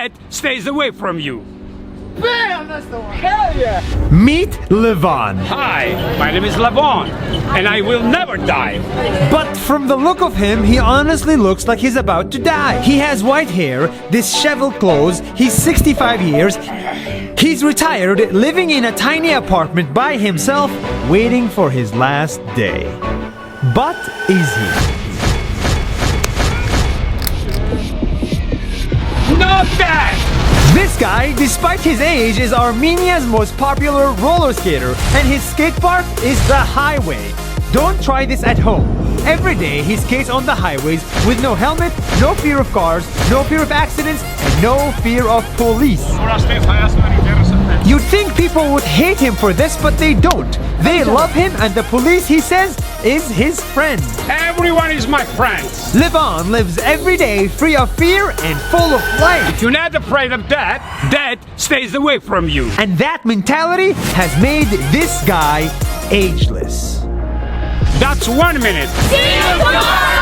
death stays away from you. Bam! That's the one. Hell yeah! Meet Levon. Hi, my name is Levon, and I will never die. But from the look of him, he honestly looks like he's about to die. He has white hair, disheveled clothes, he's 65 years, he's retired, living in a tiny apartment by himself, waiting for his last day. But is he? Not that! This guy, despite his age, is Armenia's most popular roller skater, and his skate park is the highway. Don't try this at home. Every day he skates on the highways with no helmet, no fear of cars, no fear of accidents, and no fear of police. You'd think people would hate him for this, but they don't. They love him, and the police, he says, is his friend. Everyone is my friend. Levon lives every day free of fear and full of life. If you're not afraid of death, death stays away from you. And that mentality has made this guy ageless. That's 1 minute. See you tomorrow!